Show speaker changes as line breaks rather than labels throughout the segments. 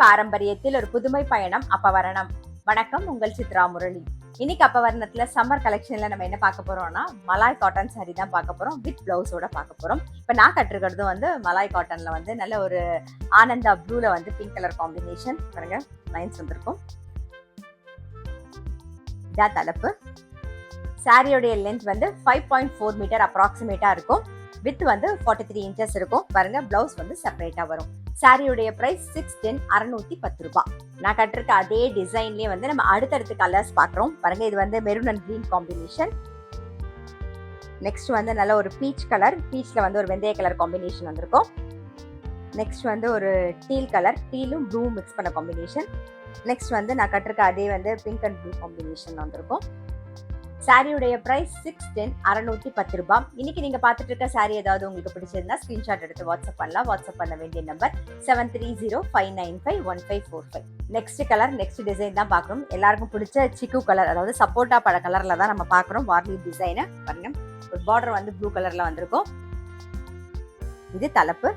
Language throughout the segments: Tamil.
பாரம்பரியத்தில் ஒரு புதுமை பயணம் அப்பவரணம். வணக்கம், உங்கள் சித்ரா முரளி. இன்னைக்கு அப்பவரணத்துல சம்மர் கலெக்ஷன்ல நம்ம என்ன பார்க்க போறோம்னா மலாய் காட்டன் சாரி தான் பார்க்க போறோம். வித் பிளவுஸோட பார்க்க போறோம். இப்ப நான் கட்டிருக்கிறது வந்து மலாய் காட்டன்ல வந்து நல்ல ஒரு ஆனந்தா ப்ளூல வந்து பிங்க் கலர் காம்பினேஷன் பாருங்க, லைன்ஸ் வந்திருக்கும். இதான் தலைப்பு. சாரியோடைய லென்த் வந்து 5.4 மீட்டர் அப்ராக்சிமேட்டா இருக்கும். வித் வந்து 43 இன்ச்சஸ் இருக்கும். பாருங்க, பிளவுஸ் வந்து செப்பரேட்டா வரும். சாரியுடைய பிரைஸ் 610 610 ரூபாய். நான் கட்டிருக்க அதே டிசைன்லயே வந்து நம்ம அடுத்தடுத்து கலர்ஸ் பாக்குறோம். பாருங்க, இது வந்து maroon and green combination. Next வந்து நல்ல ஒரு பீச் கலர், பீச்ல வந்து ஒரு வெந்தய கலர் காம்பினேஷன் வந்திருக்கும். நெக்ஸ்ட் வந்து ஒரு டீல் கலர், டீலும் ப்ளூ மிக்ஸ் பண்ண காம்பினேஷன். நெக்ஸ்ட் வந்து நான் கட்டிருக்க அதே வந்து பிங்க் அண்ட் ப்ளூ காம்பினேஷன் வந்திருக்கும். சாரியுடைய பிரைஸ் 610 610 ரூபாய். இன்னைக்கு நீங்க பார்த்துட்டு இருக்க சாரி ஏதாவது உங்களுக்கு பிடிச்சிருந்தா ஸ்கிரீன்ஷாட் எடுத்து வாட்ஸ்அப் பண்ணலாம். வாட்ஸ்அப் பண்ண வேண்டிய number 7305951545. Next colour, next design தான் பார்க்கணும். எல்லாருக்கும் பிடிச்ச சிக்கு கலர், அதாவது சப்போட்டா பழ கலர்ல தான் நம்ம பார்க்குறோம். வார்லி டிசைனை பாருங்க, ஒரு பார்டர் வந்து ப்ளூ கலர்ல வந்திருக்கும். இது தலைப்பு,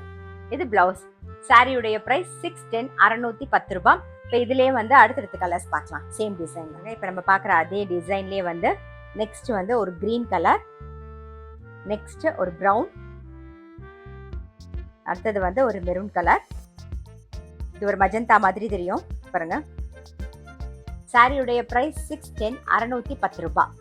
இது பிளவுஸ். சாரியுடைய பிரைஸ் 610 610 ரூபாய். இப்போ இதுலயே வந்து அடுத்தடுத்து கலர்ஸ் பார்க்கலாம். சேம் டிசைன் தாங்க. இப்போ நம்ம பார்க்குற அதே டிசைன்லயே வந்து நெக்ஸ்ட் வந்து ஒரு கிரீன் கலர், நெக்ஸ்ட் ஒரு பிரவுன், அடுத்தது வந்து ஒரு மெரூன் கலர். இது ஒரு மஜந்தா மாதிரி தெரியும் பாருங்க. சாரியுடைய பிரைஸ் 610 610 ரூபாய்.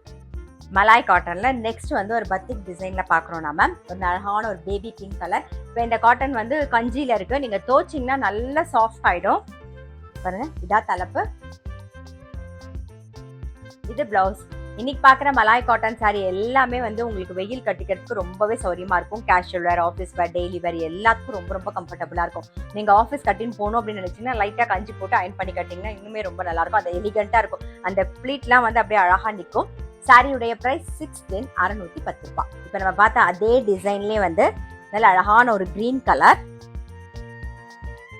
மலாய் காட்டன்ல நெக்ஸ்ட் வந்து ஒரு பத்திக் டிசைன்ல பாக்குறோம். நாம ஒரு அழகான ஒரு பேபி பிங்க் கலர். இப்போ இந்த காட்டன் வந்து கஞ்சியில இருக்கு. நீங்க தோச்சிங்கன்னா நல்லா சாஃப்ட் ஆயிடும் பாருங்க. இதான் தலைப்பு, இது பிளவுஸ். இன்னைக்கு பாக்குற மலாய் காட்டன் சாரி எல்லாமே வந்து உங்களுக்கு வெயில் கட்டிக்கிறதுக்கு ரொம்பவே சௌரியமா இருக்கும். கேஷுவல் வேர், ஆஃபீஸ் வேர், டெய்லி வேர் எல்லாத்துக்கும் ரொம்ப ரொம்ப கம்ஃபர்டபுளா இருக்கும். நீங்க ஆஃபீஸ் கட்டின்னு போகணும் அப்படின்னு நினைச்சீங்கன்னா லைட்டா கஞ்சி போட்டு அயன் பண்ணி கட்டிங்கன்னா இன்னுமே ரொம்ப நல்லா இருக்கும். அது எலிகண்டா இருக்கும். அந்த பிளீட்லாம் வந்து அப்படியே அழகா நிற்கும். சாரியுடைய பிரைஸ் 610 610 ரூபாய். இப்ப நம்ம பார்த்த அதே டிசைன்லயே வந்து நல்ல அழகான ஒரு கிரீன் கலர்,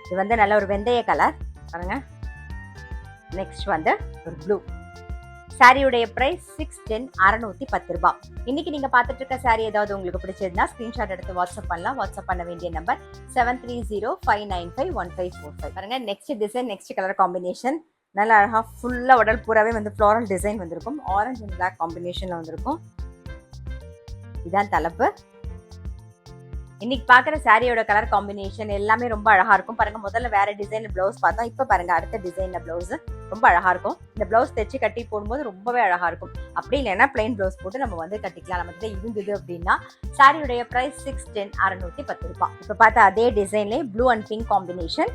இது வந்து நல்ல ஒரு வெந்தய கலர் பாருங்க. நெக்ஸ்ட் வந்து ஒரு ப்ளூ. சாரியுடைய பிரைஸ் 610 610 ரூபாய். இன்னைக்கு நீங்க பார்த்துட்டு இருக்க சாரி ஏதாவது உங்களுக்கு பிடிச்சிருந்தா ஸ்கிரீன்ஷாட் எடுத்து வாட்ஸ்அப் பண்ணலாம். வாட்ஸ்அப் பண்ண வேண்டிய நம்பர் 7305951545. பாருங்க, next design, next colour combination. நல்ல அழகா ஃபுல்லா உடல் பூராவே வந்து ஃப்ளோரல் டிசைன் வந்திருக்கும். ஆரஞ்சு அண்ட் பிளாக் காம்பினேஷன்ல வந்திருக்கும். இதான் தலைப்பு. இன்னைக்கு பாக்குற சாரியோட கலர் காம்பினேஷன் எல்லாமே ரொம்ப அழகா இருக்கும். பாருங்க, முதல்ல வேற டிசைன்ல பிளவுஸ் பார்த்தோம். இப்ப பாருங்க அடுத்த டிசைன்ல பிளவுஸ் ரொம்ப அழகா இருக்கும். இந்த பிளவுஸ் தைச்சு கட்டி போடும்போது ரொம்பவே அழகா இருக்கும். அப்படி இல்லைன்னா பிளைன் பிளவுஸ் போட்டு நம்ம வந்து கட்டிக்கலாம். நம்ம கிட்ட இருந்தது அப்படின்னா. சாரியுடைய பிரைஸ் 610 610 ரூபாய். இப்ப பார்த்த அதே டிசைன்ல blue and pink combination.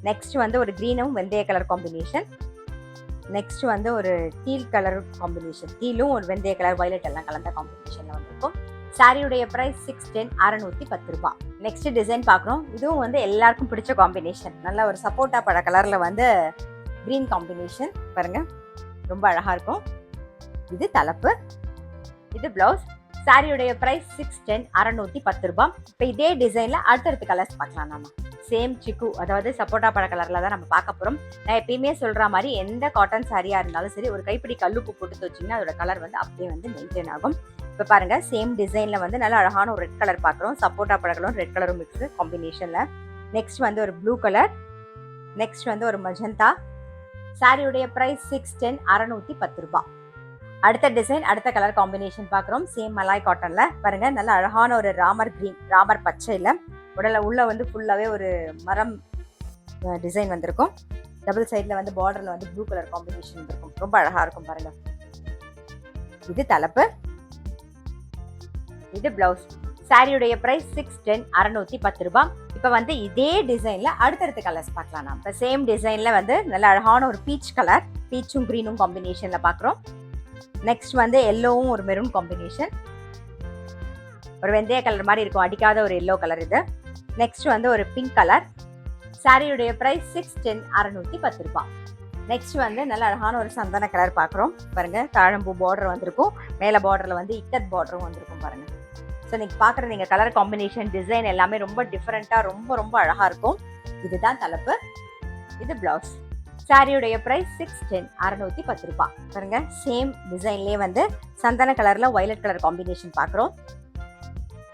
Next வந்து ஒரு கிரீனும் வெந்தய கலர் காம்பினேஷன். நெக்ஸ்ட் வந்து ஒரு டீல் கலர் காம்பினேஷன், டீலும் ஒரு வெந்தய கலர் வயலட் எல்லாம் கலந்த காம்பினேஷன்ல வந்திருக்கும். சாரியுடைய பிரைஸ் 610 610 ரூபாய். நெக்ஸ்ட் டிசைன் பார்க்குறோம். இதுவும் வந்து எல்லாருக்கும் பிடிச்ச காம்பினேஷன். நல்ல ஒரு சப்போட்டா பழ கலர்ல வந்து கிரீன் காம்பினேஷன் பாருங்க, ரொம்ப அழகா இருக்கும். இது தலைப்பு, இது பிளவுஸ். சாரியுடைய பிரைஸ் 610 610 ரூபாய். இப்போ இதே டிசைன்ல அடுத்தடுத்து கலர்ஸ் பார்க்கலாம். நாம சேம் சிக்கு, அதாவது சப்போட்டா பழ கலர்ல தான் நம்ம பார்க்க போறோம். நான் எப்பயுமே சொல்ற மாதிரி எந்த காட்டன் சாரியா இருந்தாலும் சரி, ஒரு கைப்பிடி கல்லுப்பு போட்டு வச்சிங்கன்னா அதோட கலர் வந்து அப்படியே வந்து மெயின்டைன் ஆகும். இப்போ பாருங்க, சேம் டிசைன்ல வந்து நல்ல அழகான ஒரு ரெட் கலர் பார்க்குறோம். சப்போட்டா பழங்களும் ரெட் கலரும் மிக்ஸ் காம்பினேஷன்ல. நெக்ஸ்ட் வந்து ஒரு ப்ளூ கலர், நெக்ஸ்ட் வந்து ஒரு மஜந்தா. சாரியுடைய பிரைஸ் 610 610 ரூபாய். அடுத்த டிசைன், அடுத்த கலர் காம்பினேஷன் பார்க்குறோம். சேம் மலாய் காட்டன்ல பாருங்க, நல்ல அழகான ஒரு ராமர் கிரீன், ராமர் பச்சையில உள்ள வந்து ஃபுல்லாவே ஒரு மரம் டிசைன் வந்திருக்கும். டபுள் சைட்ல வந்து பார்டர்ல வந்து ப்ளூ கலர் காம்பினேஷன் வந்திருக்கும். ரொம்ப அழகா இருக்கும் பாருங்க. இது தலைப்பு, இது பிளவுஸ். சாரியுடைய பிரைஸ் 610 610 ரூபாய். இப்ப வந்து இதே டிசைன்ல அடுத்தடுத்த கலர்ஸ் பார்க்கலாம். நாம சேம் டிசைன்ல வந்து நல்ல அழகான ஒரு பீச் கலர், பீச்சும் கிரீனும் காம்பினேஷன்ல பாக்குறோம். நெக்ஸ்ட் வந்து எல்லோவும் ஒரு மெரூன் காம்பினேஷன், ஒரு வெந்தய கலர் மாதிரி இருக்கும், அடிக்காத ஒரு எல்லோ கலர் இது. நெக்ஸ்ட் வந்து ஒரு பிங்க் கலர். சாரியுடைய பிரைஸ் 610 610 ரூபாய். நெக்ஸ்ட் வந்து நல்ல அழகான ஒரு சந்தன கலர் பாக்குறோம். பாருங்க, தாழம்பூ பார்டர் வந்திருக்கும். மேல பார்டர்ல வந்து இக்கத் பார்டரும் வந்திருக்கும் பாருங்க. ஸோ நீங்க பாக்குற நீங்க கலர் காம்பினேஷன், டிசைன் எல்லாமே ரொம்ப டிஃபரெண்டா ரொம்ப ரொம்ப அழகா இருக்கும். இதுதான் தலைப்பு, இது பிளவுஸ். சாரியுடைய பிரைஸ் 610 610 ரூபாய். பாருங்க, சேம் டிசைன்லயே வந்து சந்தன கலர்ல வயலட் கலர் காம்பினேஷன் பாக்குறோம்.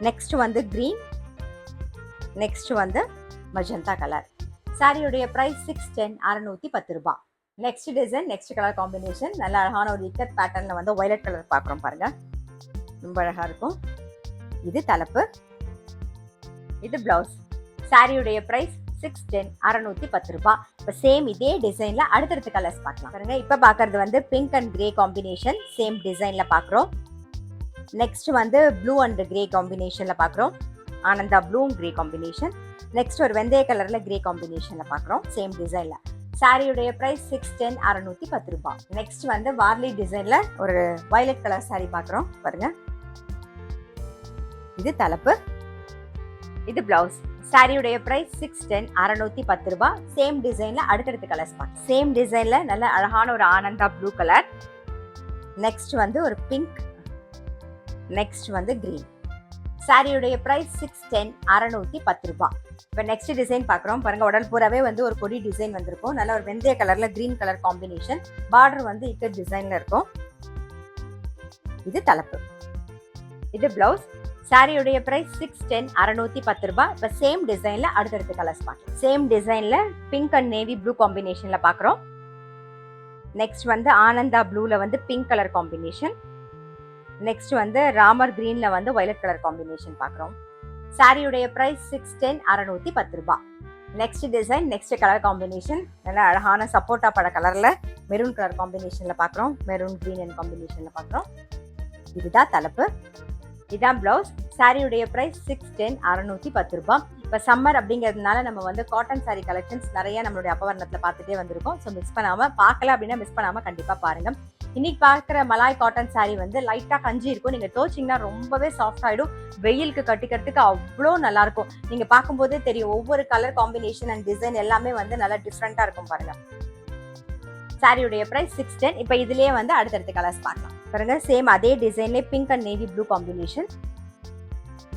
நெக்ஸ்ட் வந்து கிரீன், நெக்ஸ்ட் வந்து மஜந்தா கலர். சாரியுடைய பிரைஸ் 610 610 ரூபாய். Next design, next colour combination, நல்ல அழகான ஒரு இக்கட் பேட்டர்ன்ல வந்து வயலட் கலர் பார்க்குறோம் பாருங்க, ரொம்ப அழகா இருக்கும். இது தலைப்பு, இது பிளவுஸ். சாரியுடைய பிரைஸ் 610 610 ரூபாய். இப்போ சேம் இதே டிசைன்ல அடுத்தடுத்த கலர்ஸ் பார்க்கலாம் பாருங்க. இப்போ பார்க்கறது வந்து pink and grey combination, same டிசைன்ல பார்க்குறோம். நெக்ஸ்ட் வந்து ப்ளூ அண்ட் கிரே காம்பினேஷன்ல பார்க்குறோம், Ananda blue grey combination. Next ஒரு வெந்தய கலர்ல கிரே காம்பினேஷன்ல பார்க்குறோம், சேம் டிசைன்ல. சாரியுடைய பிரைஸ் 610 610 ரூபாய். நெக்ஸ்ட் வந்து வார்லி டிசைன்ல ஒரு வயலட் கலர் சாரி பார்க்குறோம் பாருங்க. இது தலைப்பு, இது பிளவுஸ். சாரியுடைய பிரைஸ் 610 610 ரூபாய். சேம் டிசைன்ல அடுத்தடுத்த கலர்ஸ் பார்க்கலாம். சேம் டிசைன்ல நல்ல அழகான ஒரு ஆனந்தா ப்ளூ கலர். நெக்ஸ்ட் வந்து ஒரு பிங்க், நெக்ஸ்ட் வந்து கிரீன். சாரியுடைய பிரைஸ் 610 610 ரூபாய். இப்போ நெக்ஸ்ட் டிசைன் பார்க்குறோம் பாருங்க. உடல் பூராவே வந்து ஒரு கொடி டிசைன் வந்திருக்கும், நல்ல ஒரு வெந்தய கலர்ல கிரீன் கலர் காம்பினேஷன். பார்டர் வந்து இக்கட் டிசைன்ல இருக்கும். இது தலைப்பு, இது பிளவுஸ். சாரியுடைய பிரைஸ் 610 610 ரூபாய். இப்போ சேம் டிசைன்ல அடுத்தடுத்த கலர்ஸ் பார்க்கலாம். சேம் டிசைன்ல பிங்க் அண்ட் நேவி ப்ளூ காம்பினேஷன்ல பார்க்குறோம். நெக்ஸ்ட் வந்து ஆனந்தா ப்ளூல வந்து பிங்க் கலர் காம்பினேஷன். நெக்ஸ்ட் வந்து ராமர் கிரீன்ல வந்து வயலட் கலர் காம்பினேஷன் பார்க்குறோம். சாரியுடைய பிரைஸ் 610 610 ரூபாய். Next design, next colour combination, நல்ல அழகான சப்போட்டா பழ கலர்ல மெரூன் கலர் காம்பினேஷன்ல பார்க்குறோம், மெரூன் கிரீன் அண்ட் காம்பினேஷன்ல பார்க்குறோம். இதுதான் தலைப்பு, இதான் பிளவுஸ். சாரியுடைய பிரைஸ் 610 610 ரூபாய். இப்போ சம்மர் அப்படிங்கிறதுனால நம்ம வந்து காட்டன் சாரி கலெக்ஷன்ஸ் நிறைய நம்மளுடைய அப்பவர்ணத்தில் பார்த்துட்டே வந்திருக்கோம். ஸோ மிஸ் பண்ணாமல், பார்க்கல அப்படின்னா மிஸ் பண்ணாமல் கண்டிப்பாக பாருங்க. இன்னைக்கு பார்க்குற மலாய் காட்டன் சாரி வந்து லைட்டாக கஞ்சி இருக்கும், நீங்கள் துவைச்சிங்கன்னா ரொம்பவே சாஃப்ட் ஆகிடும். வெயிலுக்கு கட்டிக்கிறதுக்கு அவ்வளோ நல்லா இருக்கும். நீங்கள் பார்க்கும்போதே தெரியும், ஒவ்வொரு கலர் காம்பினேஷன் அண்ட் டிசைன் எல்லாமே வந்து நல்லா டிஃப்ரெண்ட்டாக இருக்கும் பாருங்க. சாரியுடைய பிரைஸ் 610. இப்போ இதுலேயே வந்து அடுத்தடுத்த கலர்ஸ் பார்க்கலாம் பாருங்க. சேம் அதே டிசைன்லேயே pink and navy blue combination.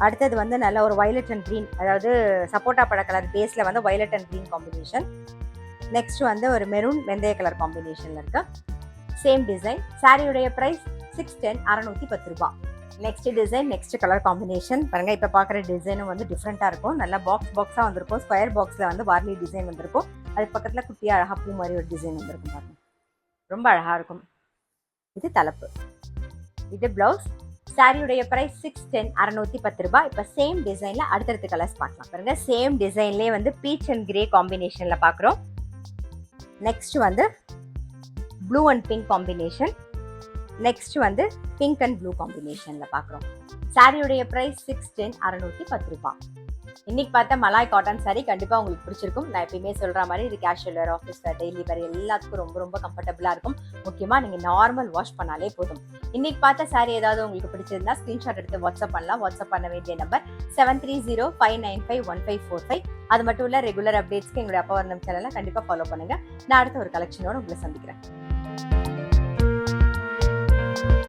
அடுத்தது வந்து நல்ல ஒரு வயலட் அண்ட் க்ரீன், அதாவது சப்போட்டா பழ கலர் பேஸில் வந்து violet and green combination. Next வந்து ஒரு மெரூன் வெந்தய கலர் காம்பினேஷனில் இருக்கு, சேம் டிசைன். சாரியுடைய பிரைஸ் 610 610 ரூபாய். Next design, next colour combination பாருங்க. இப்போ பார்க்குற டிசைனும் வந்து டிஃப்ரெண்ட்டாக இருக்கும், நல்லா பாக்ஸாக வந்திருக்கும். ஸ்கொயர் பாக்ஸில் வந்து வார்லி டிசைன் வந்திருக்கும், அது பக்கத்தில் குட்டியாக அழகா பூ மாதிரி ஒரு டிசைன் வந்திருக்கும் பாருங்க, ரொம்ப அழகாக இருக்கும். இது தலைப்பு, இது பிளவுஸ். சாரியுடைய பிரைஸ் 610 610 ரூபாய். இப்போ சேம் டிசைன்ல அடுத்தடுத்த கலர்ஸ் பார்க்கலாம் பாருங்க. சேம் டிசைன்லேயே வந்து பீச் அண்ட் கிரே காம்பினேஷன்ல பார்க்குறோம். நெக்ஸ்ட் வந்து blue and pink combination. Next வந்து பிங்க் அண்ட் ப்ளூ காம்பினேஷன்ல பார்க்குறோம். சாரியுடைய பிரைஸ் 610 610 ரூபாய். இன்னைக்கு பார்த்த மலாய் காட்டன் சாரி கண்டிப்பாக உங்களுக்கு பிடிச்சிருக்கும். நான் எப்பயுமே சொல்கிற மாதிரி இது கேஷுவல் வேர், ஆஃபீஸ் வேர், டெய்லி வேர் எல்லாத்துக்கும் ரொம்ப ரொம்ப கம்ஃபர்டபுளாக இருக்கும். முக்கியமாக நீங்கள் நார்மல் வாஷ் பண்ணாலே போதும். இன்னைக்கு பார்த்த சாரி ஏதாவது உங்களுக்கு பிடிச்சிருந்தா ஸ்க்ரீன்ஷாட் எடுத்து வாட்ஸ்அப் பண்ணலாம். வாட்ஸ்அப் பண்ண வேண்டிய நம்பர் 7305951545. அது மட்டும் இல்லை, ரெகுலர் அப்டேட்ஸ்க்கு எங்களுடைய அப்பவர்ணம் சேனலை கண்டிப்பாக ஃபாலோ பண்ணுங்கள். நான் அடுத்த ஒரு கலெக்ஷனோட உங்களை சந்திக்கிறேன்.